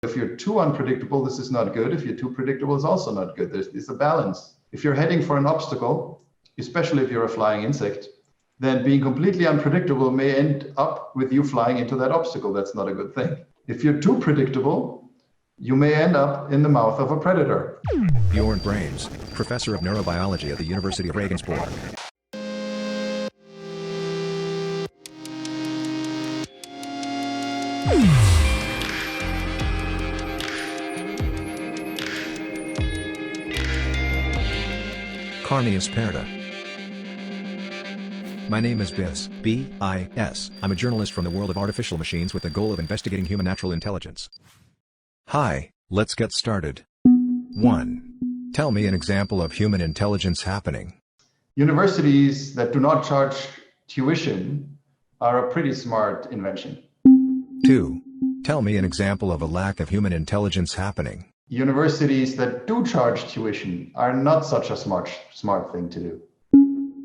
If you're too unpredictable, this is not good. If you're too predictable, it's also not good. There's a balance. If you're heading for an obstacle, especially if you're a flying insect, then being completely unpredictable may end up with you flying into that obstacle. That's not a good thing. If you're too predictable, you may end up in the mouth of a predator. Björn Brembs, professor of neurobiology at the University of Regensburg. Carne Esperta. My name is Bis, B-I-S. I'm a journalist from the world of artificial machines with the goal of investigating human natural intelligence. Hi, let's get started. 1. Tell me an example of human intelligence happening. Universities that do not charge tuition are a pretty smart invention. 2. Tell me an example of a lack of human intelligence happening. Universities that do charge tuition are not such a smart thing to do.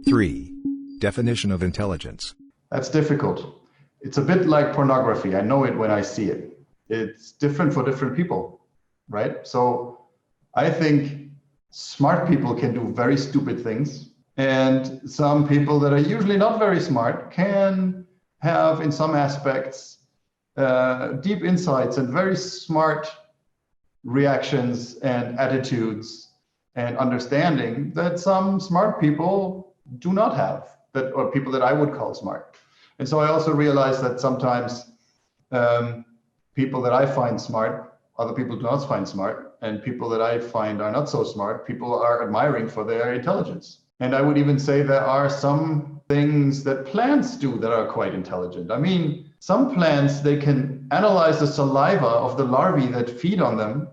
3. Definition of intelligence. That's difficult. It's a bit like pornography. I know it when I see it. It's different for different people, right? So I think smart people can do very stupid things, and some people that are usually not very smart can have, in some aspects, deep insights and very smart reactions and attitudes and understanding that some smart people do not have, or people that I would call smart. And so I also realize that sometimes people that I find smart, other people do not find smart, and people that I find are not so smart, people are admiring for their intelligence. And I would even say there are some things that plants do that are quite intelligent. I mean, some plants, they can analyze the saliva of the larvae that feed on them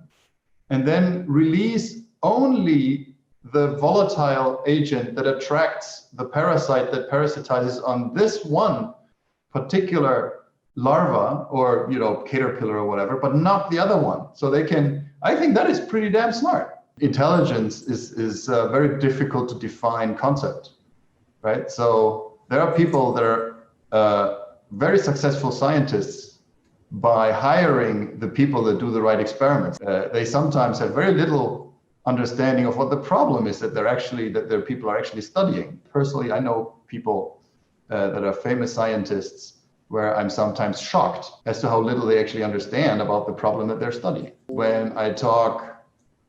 and then release only the volatile agent that attracts the parasite that parasitizes on this one particular larva or, caterpillar or whatever, but not the other one. So they can, I think that is pretty damn smart. Intelligence is a very difficult to define concept, right? So there are people that are very successful scientists by hiring the people that do the right experiments. They sometimes have very little understanding of what the problem is that their people are actually studying. Personally, I know people that are famous scientists where I'm sometimes shocked as to how little they actually understand about the problem that they're studying. When I talk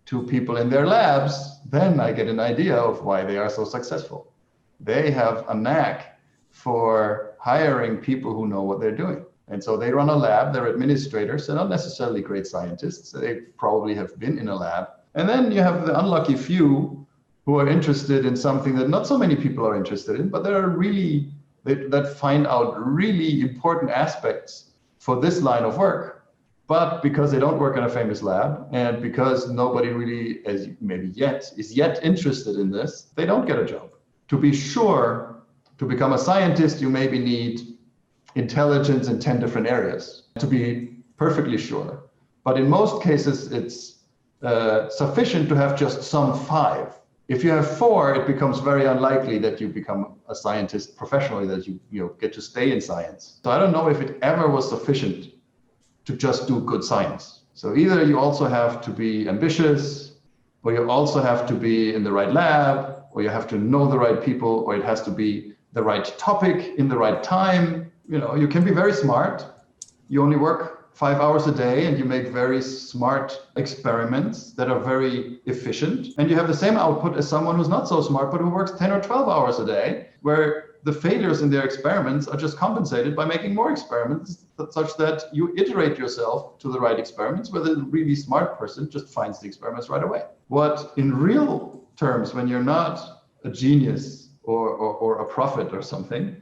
to people in their labs, then I get an idea of why they are so successful. They have a knack for hiring people who know what they're doing. And so they run a lab, they're administrators, they're not necessarily great scientists, they probably have been in a lab. And then you have the unlucky few who are interested in something that not so many people are interested in, but that find out really important aspects for this line of work. But because they don't work in a famous lab, and because nobody really, as maybe is yet interested in this, they don't get a job. To be sure, to become a scientist, you maybe need intelligence in 10 different areas, to be perfectly sure. But in most cases, it's sufficient to have just some 5. If you have 4, it becomes very unlikely that you become a scientist professionally, that you get to stay in science. So I don't know if it ever was sufficient to just do good science. So either you also have to be ambitious, or you also have to be in the right lab, or you have to know the right people, or it has to be the right topic in the right time. You can be very smart. You only work 5 hours a day and you make very smart experiments that are very efficient. And you have the same output as someone who's not so smart, but who works 10 or 12 hours a day, where the failures in their experiments are just compensated by making more experiments such that you iterate yourself to the right experiments, where the really smart person just finds the experiments right away. What in real terms, when you're not a genius or a prophet or something,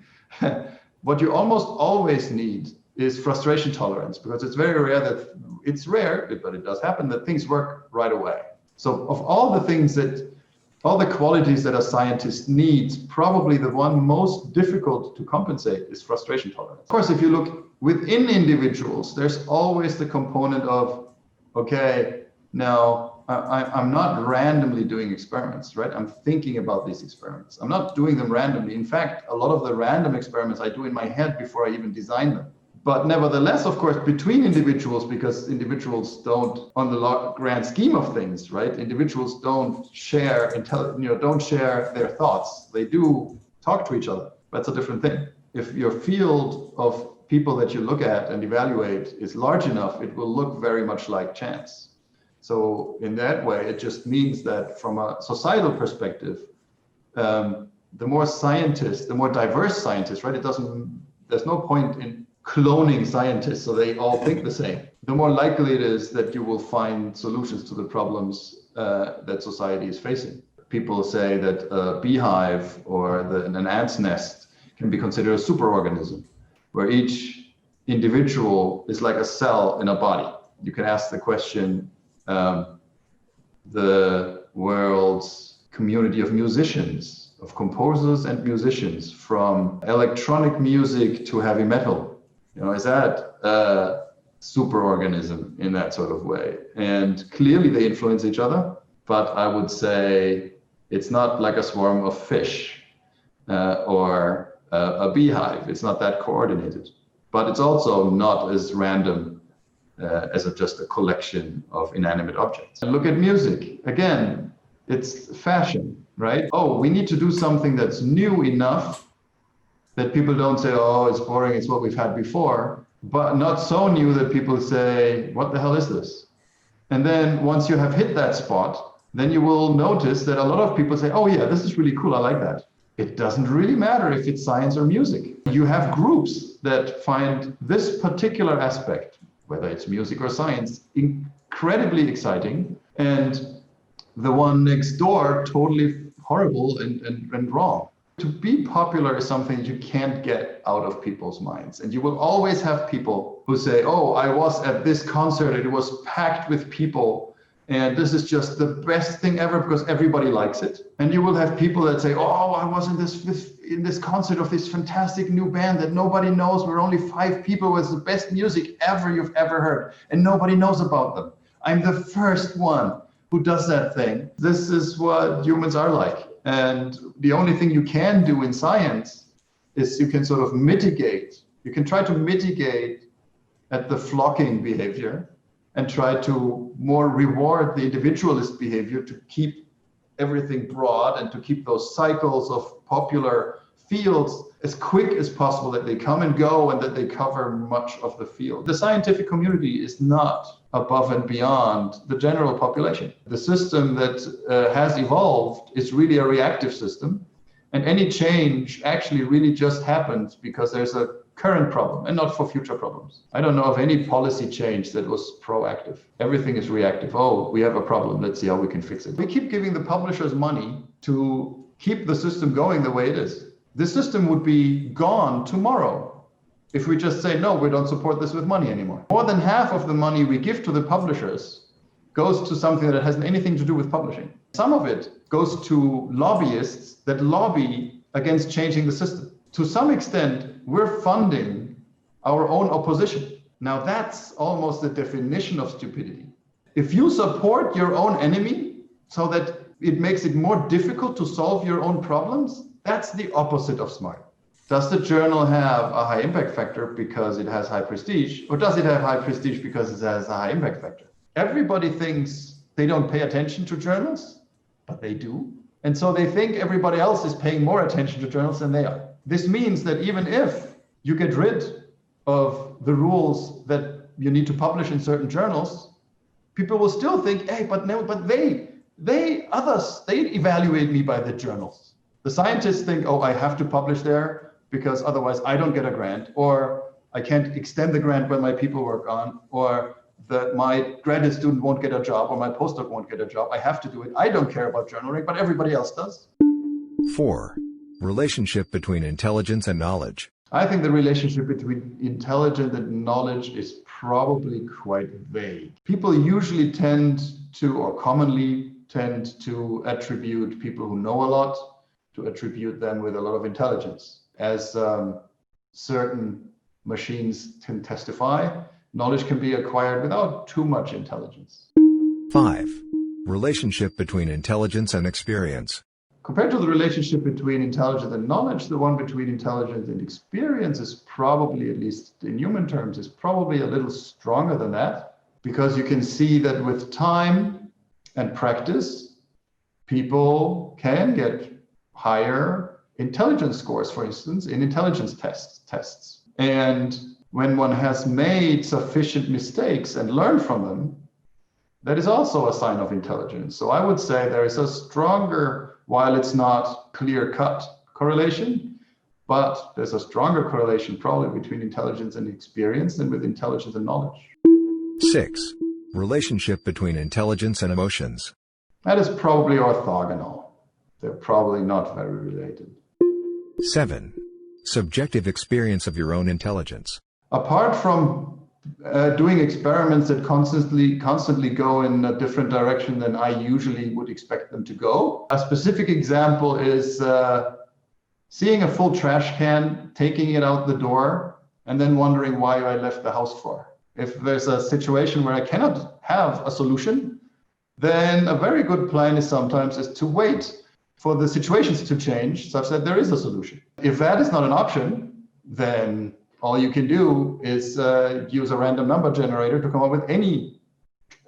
what you almost always need is frustration tolerance, because it's very rare but it does happen that things work right away. So of all the qualities that a scientist needs, probably the one most difficult to compensate is frustration tolerance. Of course, if you look within individuals, there's always the component of, okay, now I'm not randomly doing experiments, right? I'm thinking about these experiments. I'm not doing them randomly. In fact, a lot of the random experiments I do in my head before I even design them. But nevertheless, of course, between individuals, because individuals don't, on the grand scheme of things, right? Individuals don't share don't share their thoughts. They do talk to each other. That's a different thing. If your field of people that you look at and evaluate is large enough, it will look very much like chance. So in that way, it just means that from a societal perspective, the more scientists, the more diverse scientists, right? There's no point in cloning scientists so they all think the same. The more likely it is that you will find solutions to the problems that society is facing. People say that a beehive or an ant's nest can be considered a superorganism, where each individual is like a cell in a body. You can ask the question, the world's community of musicians, of composers and musicians, from electronic music to heavy metal, is that a superorganism in that sort of way? And clearly they influence each other, but I would say it's not like a swarm of fish or a beehive. It's not that coordinated, but it's also not as random as just a collection of inanimate objects. And look at music. Again, it's fashion, right? Oh, we need to do something that's new enough that people don't say, oh, it's boring, it's what we've had before, but not so new that people say, what the hell is this? And then once you have hit that spot, then you will notice that a lot of people say, oh yeah, this is really cool, I like that. It doesn't really matter if it's science or music. You have groups that find this particular aspect, whether it's music or science, incredibly exciting, and the one next door totally horrible and wrong. To be popular is something you can't get out of people's minds. And you will always have people who say, oh, I was at this concert, it was packed with people, and this is just the best thing ever because everybody likes it. And you will have people that say, oh, I was in this concert of this fantastic new band that nobody knows. We're only 5 people. It was the best music ever you've ever heard. And nobody knows about them. I'm the first one who does that thing. This is what humans are like. And the only thing you can do in science is you can sort of mitigate. You can try to mitigate at the flocking behavior and try to more reward the individualist behavior to keep everything broad and to keep those cycles of popular fields as quick as possible, that they come and go and that they cover much of the field. The scientific community is not above and beyond the general population. The system that has evolved is really a reactive system, and any change actually really just happens because there's a current problem and not for future problems. I don't know of any policy change that was proactive. Everything is reactive. Oh, we have a problem. Let's see how we can fix it. We keep giving the publishers money to keep the system going the way it is. The system would be gone tomorrow if we just say, no, we don't support this with money anymore. More than half of the money we give to the publishers goes to something that has anything to do with publishing. Some of it goes to lobbyists that lobby against changing the system. To some extent, we're funding our own opposition. Now that's almost the definition of stupidity. If you support your own enemy so that it makes it more difficult to solve your own problems, that's the opposite of smart. Does the journal have a high impact factor because it has high prestige, or does it have high prestige because it has a high impact factor? Everybody thinks they don't pay attention to journals, but they do. And so they think everybody else is paying more attention to journals than they are. This means that even if you get rid of the rules that you need to publish in certain journals, people will still think, hey, but they evaluate me by the journals. The scientists think, oh, I have to publish there because otherwise I don't get a grant, or I can't extend the grant when my people work on, or that my graduate student won't get a job, or my postdoc won't get a job. I have to do it. I don't care about journaling, but everybody else does. 4. Relationship between intelligence and knowledge. I think the relationship between intelligence and knowledge is probably quite vague. People usually commonly tend to attribute people who know a lot, to attribute them with a lot of intelligence. As certain machines can testify, knowledge can be acquired without too much intelligence. 5. Relationship between intelligence and experience. compared to the relationship between intelligence and knowledge, the one between intelligence and experience is probably, at least in human terms, is probably a little stronger than that, because you can see that with time and practice, people can get higher intelligence scores, for instance, in intelligence tests. And when one has made sufficient mistakes and learned from them, that is also a sign of intelligence. So I would say there is a stronger, while it's not clear-cut correlation, but there's a stronger correlation probably between intelligence and experience than with intelligence and knowledge. 6. Relationship between intelligence and emotions. That is probably orthogonal. They're probably not very related. 7. Subjective experience of your own intelligence. Apart from doing experiments that constantly go in a different direction than I usually would expect them to go, a specific example is seeing a full trash can, taking it out the door, and then wondering why I left the house for. If there's a situation where I cannot have a solution, then a very good plan is to wait for the situations to change such that there is a solution. If that is not an option, then all you can do is use a random number generator to come up with any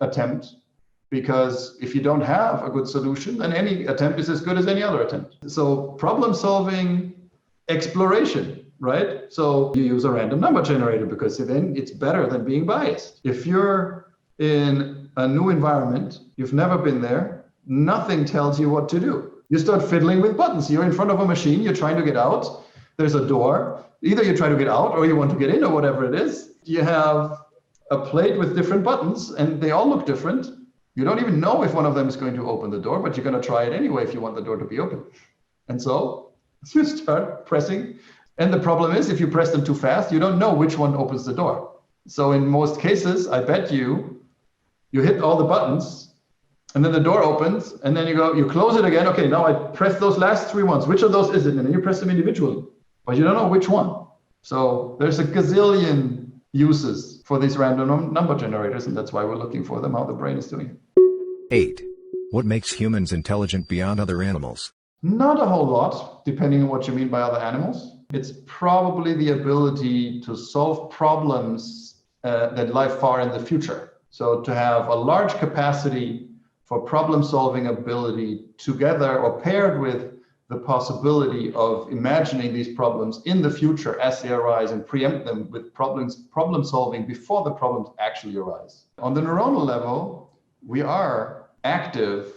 attempt, because if you don't have a good solution, then any attempt is as good as any other attempt. So problem solving, exploration, right? So you use a random number generator because then it's better than being biased. If you're in a new environment, you've never been there, nothing tells you what to do. You start fiddling with buttons. You're in front of a machine, you're trying to get out, there's a door. Either you try to get out or you want to get in or whatever it is. You have a plate with different buttons and they all look different. You don't even know if one of them is going to open the door, but you're going to try it anyway if you want the door to be open. And so you start pressing. And the problem is, if you press them too fast, you don't know which one opens the door. So in most cases, I bet you hit all the buttons and then the door opens and then you close it again. Okay, now I press those last 3 ones. Which of those is it? And then you press them individually. But you don't know which one. So there's a gazillion uses for these random number generators, and that's why we're looking for them, how the brain is doing it. 8. What makes humans intelligent beyond other animals? Not a whole lot, depending on what you mean by other animals. It's probably the ability to solve problems that lie far in the future. So to have a large capacity for problem-solving ability together or paired with the possibility of imagining these problems in the future as they arise and preempt them with problem solving before the problems actually arise. On the neuronal level, we are active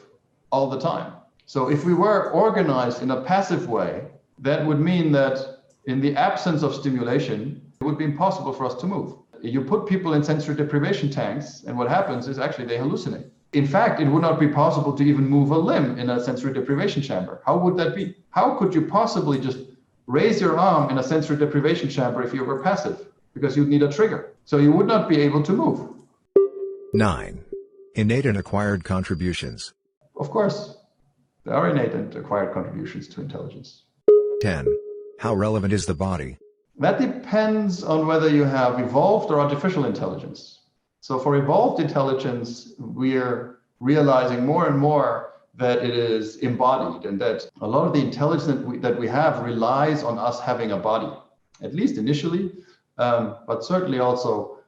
all the time. So if we were organized in a passive way, that would mean that in the absence of stimulation, it would be impossible for us to move. You put people in sensory deprivation tanks, and what happens is actually they hallucinate. In fact, it would not be possible to even move a limb in a sensory deprivation chamber. How would that be? How could you possibly just raise your arm in a sensory deprivation chamber if you were passive? Because you'd need a trigger. So you would not be able to move. 9. Innate and acquired contributions. Of course, there are innate and acquired contributions to intelligence. 10. How relevant is the body? That depends on whether you have evolved or artificial intelligence. So for evolved intelligence, we're realizing more and more that it is embodied and that a lot of the intelligence that we have relies on us having a body, at least initially, but certainly also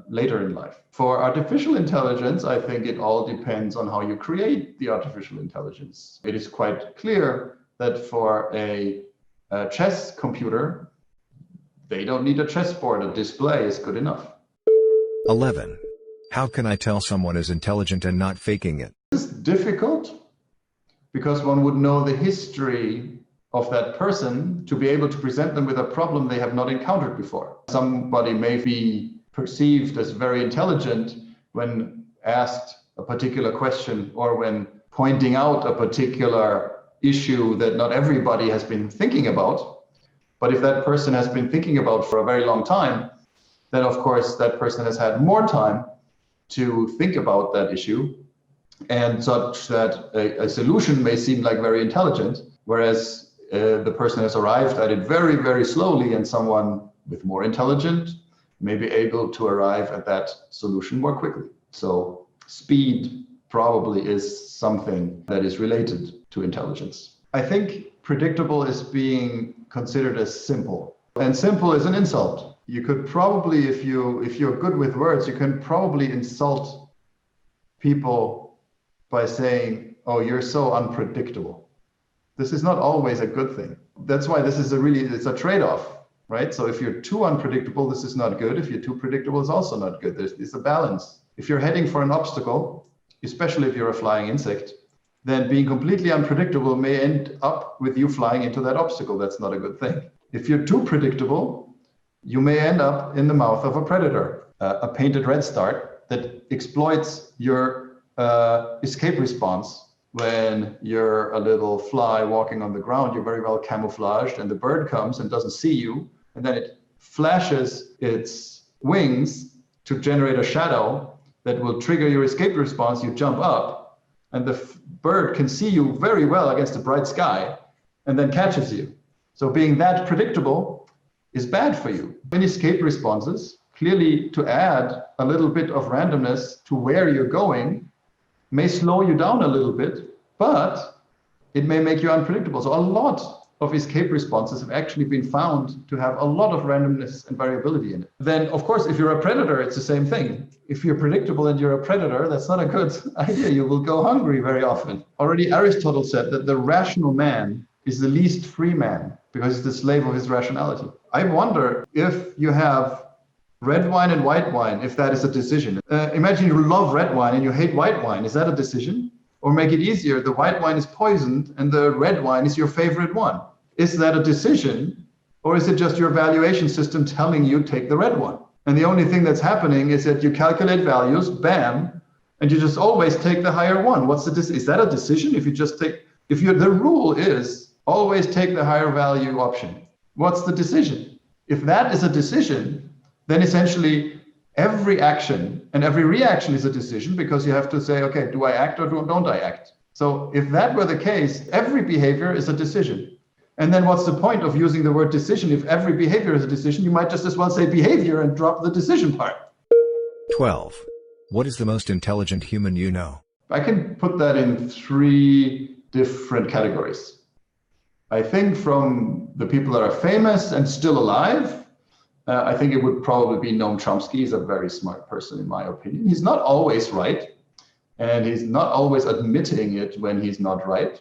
later in life. For artificial intelligence, I think it all depends on how you create the artificial intelligence. It is quite clear that for a chess computer, they don't need a chessboard. A display is good enough. 11. How can I tell someone is intelligent and not faking it? This is difficult because one would know the history of that person to be able to present them with a problem they have not encountered before. Somebody may be perceived as very intelligent when asked a particular question or when pointing out a particular issue that not everybody has been thinking about. But if that person has been thinking about for a very long time, then of course that person has had more time to think about that issue, and such that a solution may seem like very intelligent, whereas the person has arrived at it very, very slowly, and someone with more intelligence may be able to arrive at that solution more quickly. So speed probably is something that is related to intelligence. I think predictable is being considered as simple. And simple is an insult. You could probably, if you're good with words, you can probably insult people by saying, oh, you're so unpredictable. This is not always a good thing. That's why this is it's a trade-off, right? So if you're too unpredictable, this is not good. If you're too predictable, it's also not good. There's a balance. If you're heading for an obstacle, especially if you're a flying insect, then being completely unpredictable may end up with you flying into that obstacle. That's not a good thing. If you're too predictable, you may end up in the mouth of a predator, a painted redstart that exploits your escape response. When you're a little fly walking on the ground, you're very well camouflaged, and the bird comes and doesn't see you, and then it flashes its wings to generate a shadow that will trigger your escape response. You jump up, and the bird can see you very well against a bright sky, and then catches you. So being that predictable is bad for you. In escape responses, clearly to add a little bit of randomness to where you're going may slow you down a little bit, but it may make you unpredictable. So a lot of escape responses have actually been found to have a lot of randomness and variability in it. Then, of course, if you're a predator, it's the same thing. If you're predictable and you're a predator, that's not a good idea. You will go hungry very often. Already Aristotle said that the rational man is the least free man because he's the slave of his rationality. I wonder if you have red wine and white wine, if that is a decision. Imagine you love red wine and you hate white wine. Is that a decision? Or make it easier, the white wine is poisoned and the red wine is your favorite one. Is that a decision? Or is it just your valuation system telling you take the red one? And the only thing that's happening is that you calculate values, bam, and you just always take the higher one. Is that a decision? The rule is always take the higher value option. What's the decision? If that is a decision, then essentially every action and every reaction is a decision, because you have to say, okay, do I act or don't I act? So if that were the case, every behavior is a decision. And then what's the point of using the word decision? If every behavior is a decision, you might just as well say behavior and drop the decision part. 12. What is the most intelligent human you know? I can put that in 3 different categories. I think from the people that are famous and still alive, I think it would probably be Noam Chomsky. He's a very smart person, in my opinion. He's not always right, and he's not always admitting it when he's not right,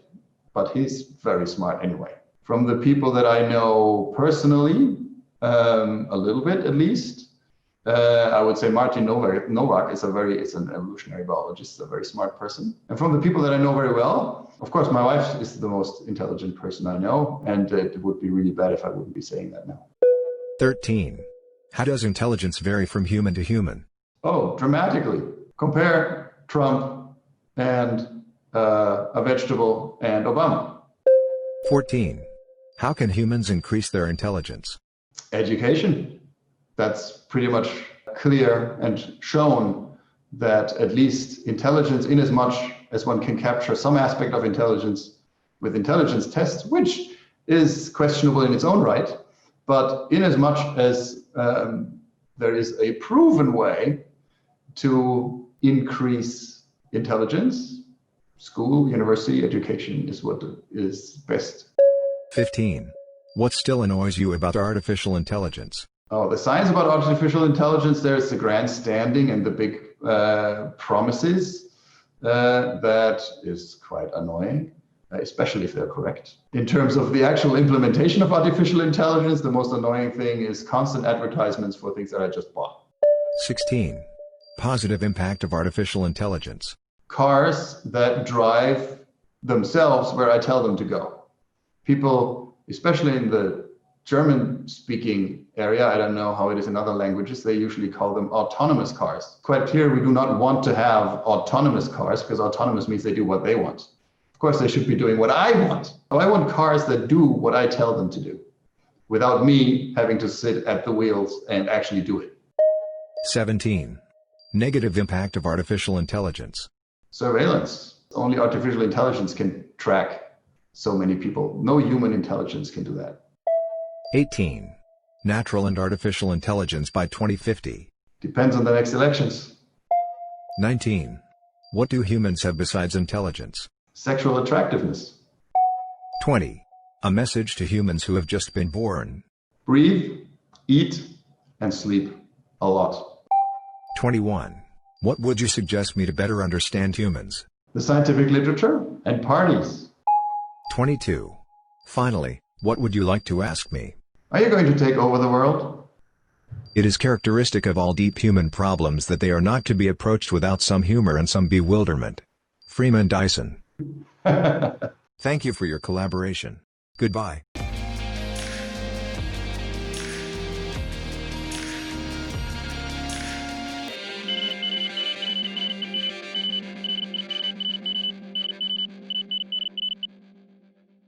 but he's very smart anyway. From the people that I know personally, a little bit at least, I would say Martin Nowak is an evolutionary biologist, a very smart person. And from the people that I know very well, of course, my wife is the most intelligent person I know, and it would be really bad if I wouldn't be saying that now. 13. How does intelligence vary from human to human? Oh, dramatically. Compare Trump and a vegetable and Obama. 14. How can humans increase their intelligence? Education. That's pretty much clear and shown that at least intelligence, in as much as one can capture some aspect of intelligence with intelligence tests, which is questionable in its own right, but in as much as there is a proven way to increase intelligence, school, university, education is what is best. 15. What still annoys you about artificial intelligence? Oh, the science about artificial intelligence, there's the grandstanding and the big promises. That is quite annoying, especially if they're correct. In terms of the actual implementation of artificial intelligence, the most annoying thing is constant advertisements for things that I just bought. 16. Positive impact of artificial intelligence. Cars that drive themselves where I tell them to go. People, especially in the German-speaking area, I don't know how it is in other languages, they usually call them autonomous cars. Quite clear, we do not want to have autonomous cars, because autonomous means they do what they want. Of course, they should be doing what I want. So I want cars that do what I tell them to do, without me having to sit at the wheels and actually do it. 17. Negative impact of artificial intelligence. Surveillance. Only artificial intelligence can track so many people. No human intelligence can do that. 18. Natural and artificial intelligence by 2050. Depends on the next elections. 19. What do humans have besides intelligence? Sexual attractiveness. 20. A message to humans who have just been born. Breathe, eat, and sleep a lot. 21. What would you suggest me to better understand humans? The scientific literature and parties. 22. Finally, what would you like to ask me? Are you going to take over the world? It is characteristic of all deep human problems that they are not to be approached without some humor and some bewilderment. Freeman Dyson. Thank you for your collaboration. Goodbye.